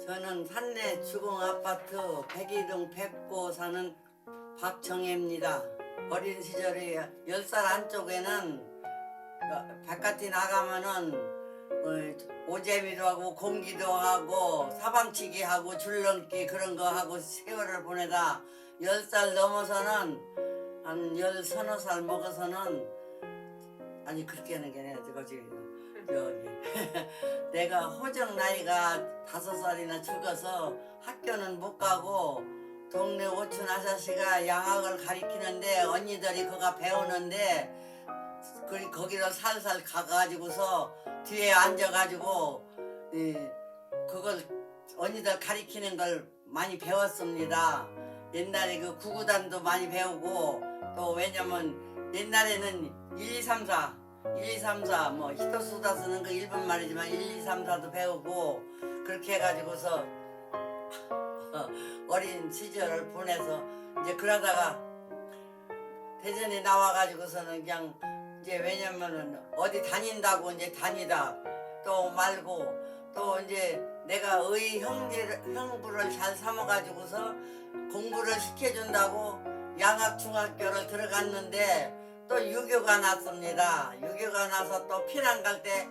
저는 산내 주공아파트 102동 백고 사는 박정혜입니다. 어린 시절에 10살 안쪽에는 바깥에 나가면은 오재미도 하고 공기도 하고 사방치기 하고 줄넘기 그런 거 하고 세월을 보내다 10살 넘어서는 한 10서너 먹어서는 아니 그렇게 하는 게 아니라 저기 내가 호적 나이가 5살이나 죽어서 학교는 못 가고 동네 오촌 아저씨가 양학을 가리키는데 언니들이 그거 배우는데 거기를 살살 가가지고서 뒤에 앉아가지고 그걸 언니들 가리키는 걸 많이 배웠습니다. 옛날에 그 구구단도 많이 배우고 또 왜냐면 옛날에는 1, 2, 3, 4 뭐 히토수다 쓰는 거 일본 말이지만 1, 2, 3, 4도 배우고 그렇게 해가지고서 어린 시절을 보내서 이제 그러다가 대전에 나와가지고서는 그냥 이제 왜냐면은 어디 다닌다고 이제 다니다 또 말고 또 이제 내가 형부를 잘 삼아가지고서 공부를 시켜준다고 양학중학교를 들어갔는데 또 유교가 났습니다. 유교가 나서 또 피난 갈 때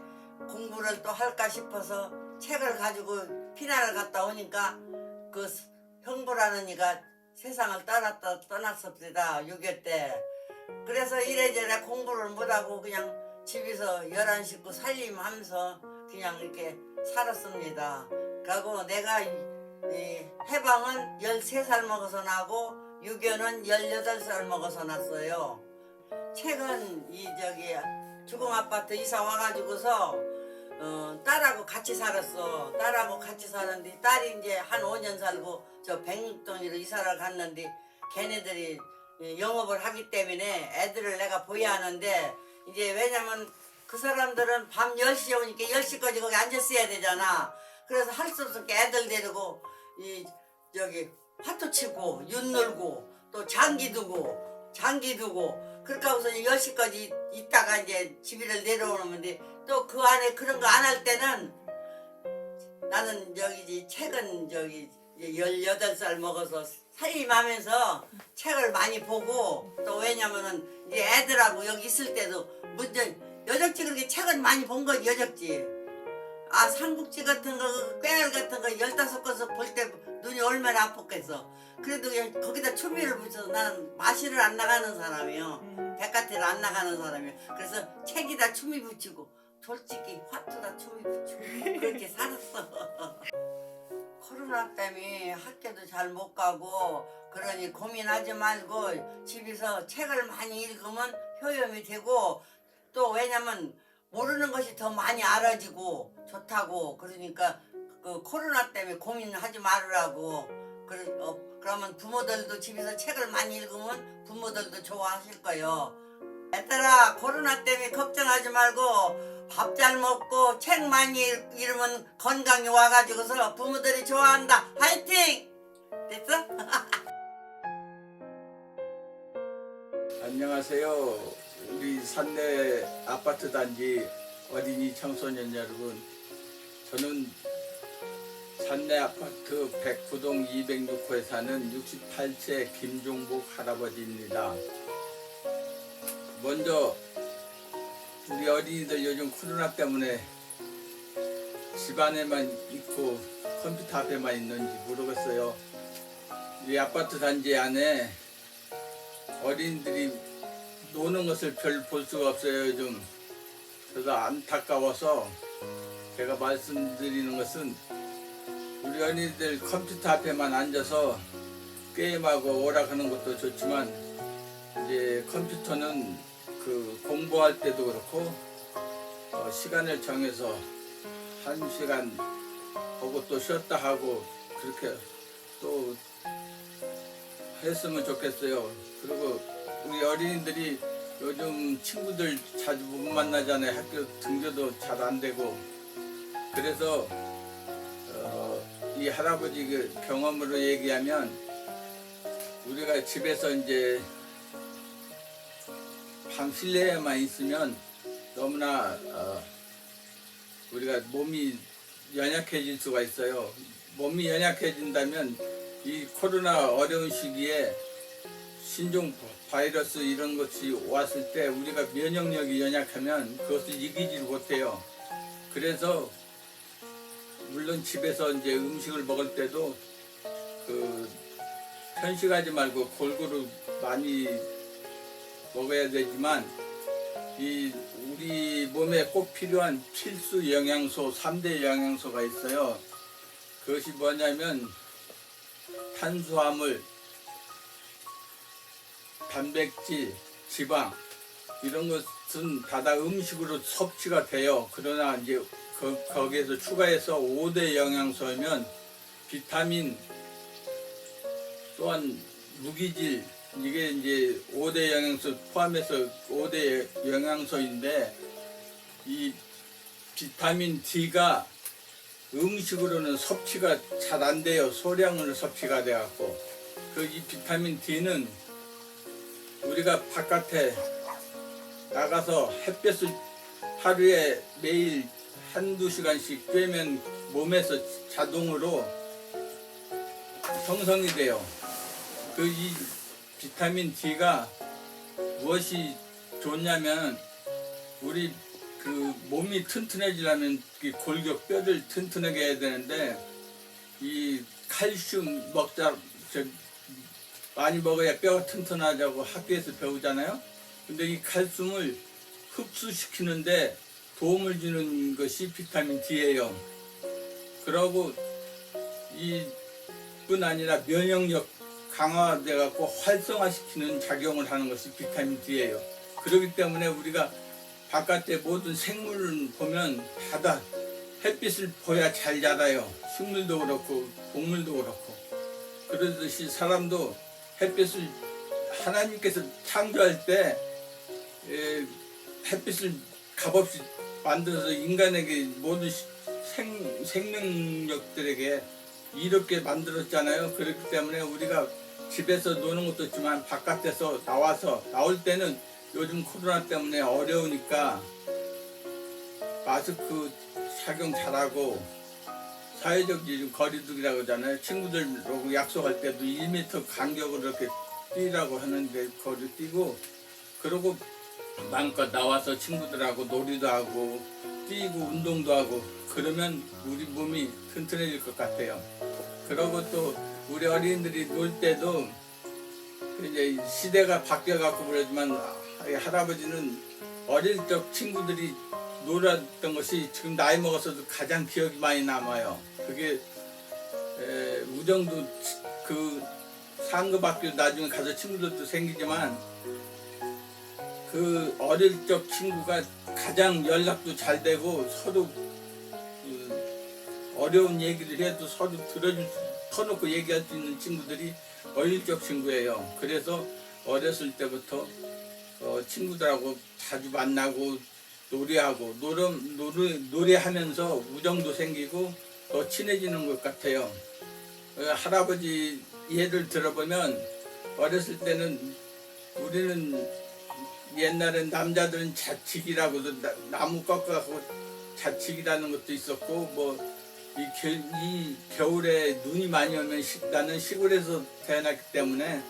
공부를 또 할까 싶어서 책을 가지고 피난을 갔다 오니까 그 형부라는 이가 세상을 떠났습니다. 유교 때. 그래서 이래저래 공부를 못하고 그냥 집에서 11식구 살림하면서 그냥 이렇게 살았습니다. 그리고 내가 이 해방은 13살 먹어서 나고 유교는 18살 먹어서 났어요. 최근 주공아파트 이사 와가지고서 딸하고 같이 살았어. 딸하고 같이 사는데 딸이 이제 한 5년 살고 저 백육동으로 이사를 갔는데 걔네들이 영업을 하기 때문에 애들을 내가 보여야 하는데 이제 왜냐면 그 사람들은 밤 10시에 오니까 10시까지 거기 앉았어야 되잖아. 그래서 할 수 없게 애들 데리고 화투 치고 윤 놀고 또 장기 두고 그렇게 하고서 10시까지 있다가 이제 집에를 내려오는데 또 그 안에 그런 거 안 할 때는 나는 책은 18살 먹어서 살림하면서 책을 많이 보고 또 왜냐면은 이제 애들하고 여기 있을 때도 먼저 여적지 그렇게 책은 많이 본 거지 여적지. 삼국지 같은 거 꾀알 같은 거 15권서 볼 때 눈이 얼마나 아팠겠어. 그래도 그냥 거기다 초미를 붙여서 나는 마실을 안 나가는 사람이요. 백화태를 안 나가는 사람이요. 그래서 책에다 초미 붙이고 솔직히 화투다 초미 붙이고 그렇게 살았어. 코로나 때문에 학교도 잘 못 가고 그러니 고민하지 말고 집에서 책을 많이 읽으면 효염이 되고 또 왜냐면 모르는 것이 더 많이 알아지고 좋다고 그러니까 그 코로나 때문에 고민하지 말으라고 그러면 부모들도 집에서 책을 많이 읽으면 부모들도 좋아하실 거예요. 얘들아 코로나 때문에 걱정하지 말고 밥 잘 먹고 책 많이 읽으면 건강이 와가지고서 부모들이 좋아한다. 화이팅! 됐어? 안녕하세요. 우리 산내 아파트 단지 어린이 청소년 여러분, 저는 산내 아파트 109동 206호에 사는 68세 김종복 할아버지입니다. 먼저 우리 어린이들 요즘 코로나 때문에 집안에만 있고 컴퓨터 앞에만 있는지 모르겠어요. 이 아파트 단지 안에 어린이들이 노는 것을 별 볼 수가 없어요 요즘. 그래서 안타까워서 제가 말씀드리는 것은 우리 어린이들 컴퓨터 앞에만 앉아서 게임하고 오락하는 것도 좋지만 이제 컴퓨터는 그 공부할 때도 그렇고 시간을 정해서 1시간 하고 또 쉬었다 하고 그렇게 또 했으면 좋겠어요. 그리고 우리 어린이들이 요즘 친구들 자주 못 만나잖아요. 학교 등교도 잘 안 되고. 그래서 이 할아버지 그 경험으로 얘기하면 우리가 집에서 이제 방 실내에만 있으면 너무나 우리가 몸이 연약해질 수가 있어요. 몸이 연약해진다면 이 코로나 어려운 시기에 신종 바이러스 이런 것이 왔을 때 우리가 면역력이 연약하면 그것을 이기지를 못해요. 그래서 물론 집에서 이제 음식을 먹을 때도 그 편식하지 말고 골고루 많이 먹어야 되지만 이 우리 몸에 꼭 필요한 필수 영양소 3대 영양소가 있어요. 그것이 뭐냐면 탄수화물, 단백질, 지방 이런 것은 다다 음식으로 섭취가 돼요. 그러나 이제 거기에서 추가해서 5대 영양소면 비타민 또한 무기질 이게 이제 5대 영양소 포함해서 5대 영양소인데 이 비타민 D가 음식으로는 섭취가 잘 안 돼요. 소량으로 섭취가 돼 갖고 그 이 비타민 D는 우리가 바깥에 나가서 햇볕을 하루에 매일 한두 시간씩 쬐면 몸에서 자동으로 형성이 돼요. 그 이 비타민 D가 무엇이 좋냐면 우리 그 몸이 튼튼해지려면 이 골격 뼈를 튼튼하게 해야 되는데 이 칼슘 많이 먹어야 뼈가 튼튼하자고 학교에서 배우잖아요. 근데 이 칼슘을 흡수시키는데 도움을 주는 것이 비타민 D예요. 그러고 이뿐 아니라 면역력 강화돼 갖고 활성화시키는 작용을 하는 것이 비타민 D예요. 그렇기 때문에 우리가 바깥에 모든 생물을 보면 다다 햇빛을 보야 잘 자라요. 식물도 그렇고 동물도 그렇고. 그러듯이 사람도 햇빛을 하나님께서 창조할 때 햇빛을 값없이 만들어서 인간에게 모든 생명력들에게 이롭게 만들었잖아요. 그렇기 때문에 우리가 집에서 노는 것도 있지만 바깥에서 나올 때는 요즘 코로나 때문에 어려우니까 마스크 착용 잘하고 사회적 거리두기라고 하잖아요. 친구들하고 약속할 때도 1m 간격으로 이렇게 뛰라고 하는데 거리 뛰고 그러고 마음껏 나와서 친구들하고 놀이도 하고 뛰고 운동도 하고 그러면 우리 몸이 튼튼해질 것 같아요. 그러고 또 우리 어린이들이 놀 때도 이제 시대가 바뀌어갖고 그러지만 할아버지는 어릴 적 친구들이 놀았던 것이 지금 나이 먹어서도 가장 기억이 많이 남아요. 그게 우정도 그 상급학교 나중에 가서 친구들도 생기지만 그 어릴 적 친구가 가장 연락도 잘 되고 서로 어려운 얘기를 해도 서로 터놓고 얘기할 수 있는 친구들이 어릴 적 친구예요. 그래서 어렸을 때부터 친구들하고 자주 만나고 놀이하고 노래하면서 우정도 생기고 더 친해지는 것 같아요. 할아버지 예를 들어보면 어렸을 때는 우리는 옛날엔 남자들은 자치기라고도 나무 꺾어갖고 자치기라는 것도 있었고 이 겨울에 눈이 많이 오면 나는 시골에서 태어났기 때문에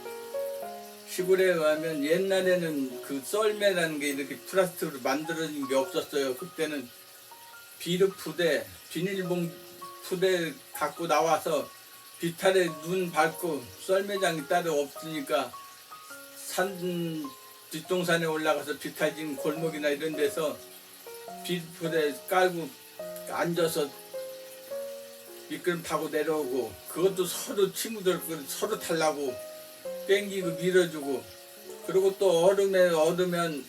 시골에 가면 옛날에는 그 썰매라는 게 이렇게 플라스틱으로 만들어진 게 없었어요. 그때는 비닐봉 푸대 갖고 나와서 비탈에 눈 밟고 썰매장이 따로 없으니까 산 뒷동산에 올라가서 비탈진 골목이나 이런 데서 비닐푸대 깔고 앉아서 미끄럼 타고 내려오고 그것도 서로 친구들 서로 타려고 땡기고 밀어주고 그리고 또 얼으면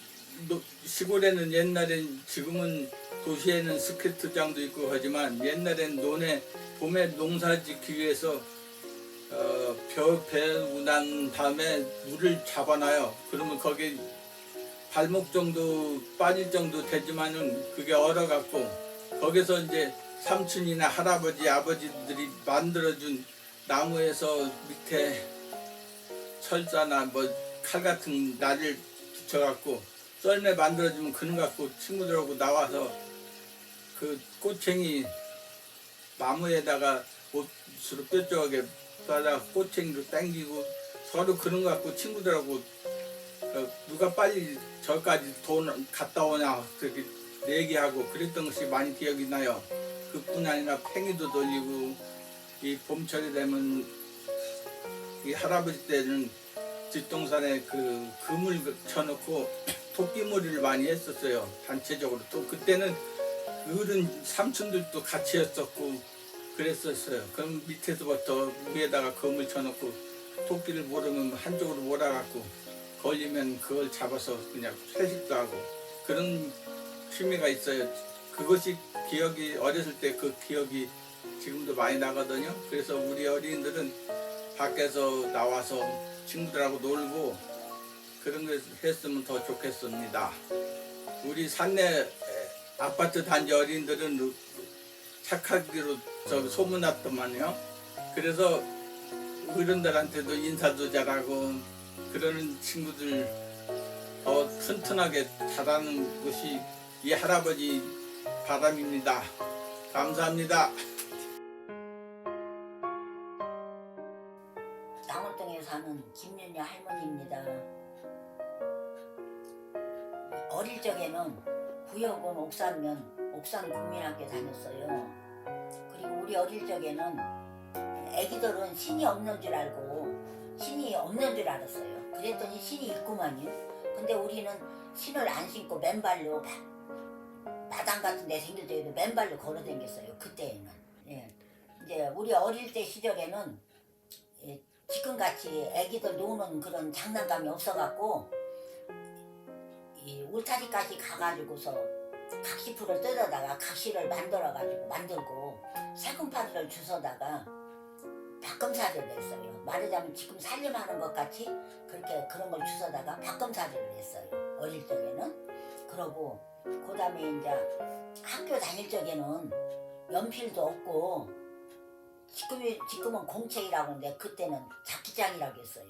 시골에는 옛날엔 지금은 도시에는 스케이트장도 있고 하지만 옛날엔 봄에 농사 짓기 위해서 배 난 다음에 물을 잡아놔요. 그러면 거기 발목 정도 빠질 정도 되지만은 그게 얼어갖고 거기서 이제 삼촌이나 할아버지 아버지들이 만들어준 나무에서 밑에 철사나 칼 같은 날을 붙여갖고 썰매 만들어주면 그는 갖고 친구들하고 나와서 그 꼬챙이 나무에다가 옷으로 뾰족하게 따다 꼬챙이로 당기고 서로 그런 거 갖고 친구들하고 누가 빨리 저까지 돈 갔다 오냐 그렇게 내기하고 그랬던 것이 많이 기억이 나요. 그뿐 아니라 팽이도 돌리고 이 봄철이 되면 이 할아버지 때는 뒷동산에 그 그물 쳐놓고 토끼몰이를 많이 했었어요. 단체적으로. 또 그때는 어른 삼촌들도 같이 했었고 그랬었어요. 그럼 밑에서부터 위에다가 그물 쳐놓고 토끼를 몰으면 한쪽으로 몰아갖고 걸리면 그걸 잡아서 그냥 회식도 하고 그런 취미가 있어요. 그것이 기억이 어렸을 때 그 기억이 지금도 많이 나거든요. 그래서 우리 어린이들은 밖에서 나와서 친구들하고 놀고 그런 걸 했으면 더 좋겠습니다. 우리 산내 아파트 단지 어린이들은 착하기로 소문났더만요. 그래서 어른들한테도 인사도 잘하고 그러는 친구들 더 튼튼하게 자라는 것이 이 할아버지 바람입니다. 감사합니다. 남원동에 사는 김윤여 할머니입니다. 어릴 적에는 부여군 옥산면 옥산 국민학교 다녔어요. 그리고 우리 어릴 적에는 애기들은 신이 없는 줄 알고 신이 없는 줄 알았어요. 그랬더니 신이 있구만요. 근데 우리는 신을 안 신고 맨발로 마당 같은 데 생길 때에도 맨발로 걸어 다녔어요. 그때는. 예. 이제 우리 어릴 때 시절에는 지금같이 애기들 노는 그런 장난감이 없어갖고 이 울타리까지 가가지고서 각시풀을 뜯어다가 각시를 만들고 새금파리를 주워다가 닭검사리를 했어요. 말하자면 지금 살림하는 것 같이 그렇게 그런 걸 주워다가 닭검사리를 했어요. 어릴 적에는. 그러고 그 다음에 이제 학교 다닐 적에는 연필도 없고 지금은 공책이라고 하는데 그때는 잡기장이라고 했어요.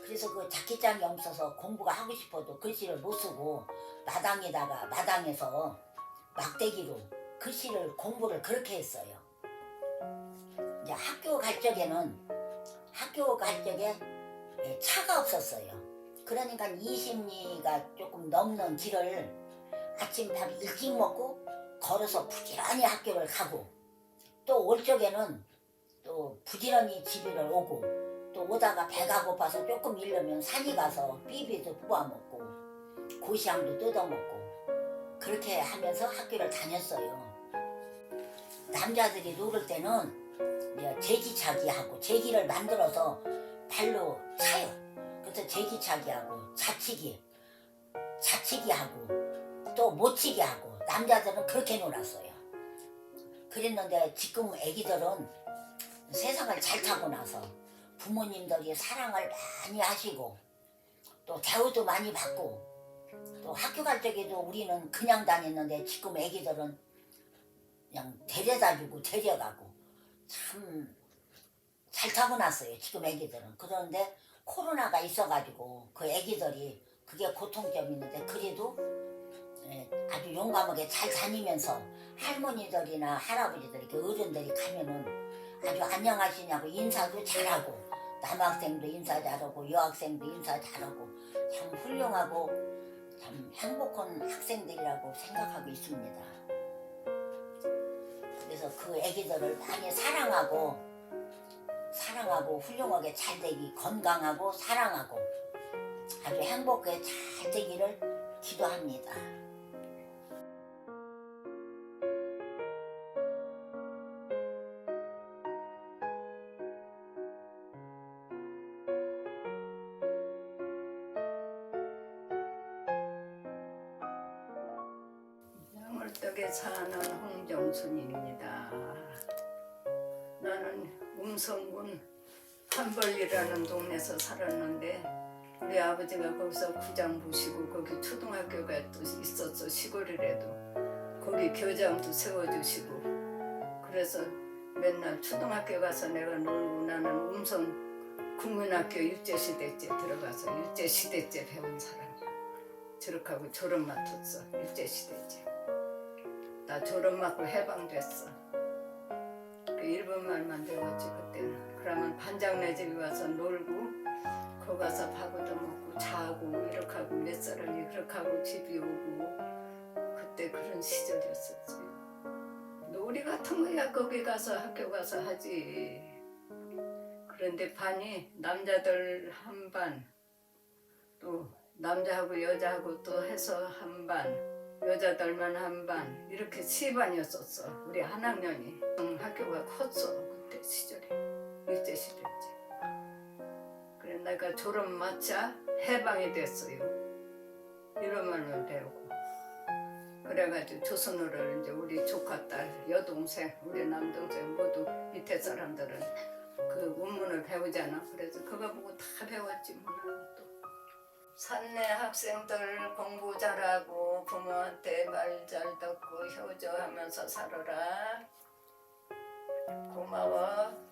그래서 그 잡기장이 없어서 공부가 하고 싶어도 글씨를 못 쓰고 마당에서 막대기로 글씨를 공부를 그렇게 했어요. 이제 학교 갈 적에 차가 없었어요. 그러니까 20리가 조금 넘는 길을 아침 밥 일찍 먹고 걸어서 부지런히 학교를 가고 또 올 적에는 또 부지런히 집을 오고 또 오다가 배가 고파서 조금 잃으면 산에 가서 삐비도 뽑아먹고 고시향도 뜯어먹고 그렇게 하면서 학교를 다녔어요. 남자들이 놀을 때는 제기차기하고 제기를 만들어서 발로 차요. 그래서 제기차기하고 자치기하고 또 못치기 하고 남자들은 그렇게 놀았어요. 그랬는데 지금 애기들은 세상을 잘 타고 나서 부모님들이 사랑을 많이 하시고 또 대우도 많이 받고 또 학교 갈 적에도 우리는 그냥 다녔는데 지금 애기들은 그냥 데려다주고 데려가고 참 잘 타고 났어요. 지금 애기들은. 그런데 코로나가 있어가지고 그 애기들이 그게 고통점이 있는데 그래도 아주 용감하게 잘 다니면서 할머니들이나 할아버지들 이렇게 어른들이 가면은 아주 안녕하시냐고 인사도 잘하고 남학생도 인사 잘하고 여학생도 인사 잘하고 참 훌륭하고 참 행복한 학생들이라고 생각하고 있습니다. 그래서 그 애기들을 많이 사랑하고 훌륭하게 잘 되기 건강하고 사랑하고 아주 행복하게 잘 되기를 기도합니다. 양월동에 사는 홍정순입니다. 나는 음성군 한벌리라는 동네에서 살았는데 우리 아버지가 거기서 구장 보시고 거기 초등학교가 또 있었어. 시골이라도 거기 교장도 세워주시고 그래서 맨날 초등학교 가서 내가 놀고 나는 음성 국민학교 일제시대째 들어가서 일제시대째 배운 사람이야. 저렇게하고 졸업 맡았어. 일제시대째. 나 졸업 맞고 해방됐어. 그 일본말만 배웠지 그때는. 그러면 반장네 집에 와서 놀고 거기 가서 밥도 먹고 자고 이렇게 하고 몇 사람이 그렇게 하고 집에 오고 그때 그런 시절이었었지. 놀이 같은 거야 거기 가서 학교 가서 하지. 그런데 반이 남자들 한 반, 또 남자하고 여자하고 또 해서 한 반, 여자들만 한 반, 이렇게 4반이었었어 우리 한 학년이. 학교가 컸어 그때 시절에, 일제 시대였지. 그래 내가 졸업 마차 해방이 됐어요. 일본말만 배우고. 그래가지고 조선어를 이제 우리 조카 딸, 여동생, 우리 남동생 모두 밑에 사람들은 그 원문을 배우잖아. 그래서 그거 보고 다 배웠지 뭐. 또 산내 학생들 공부 잘하고 부모한테 말 잘 듣고 효조하면서 살아라. 고마워.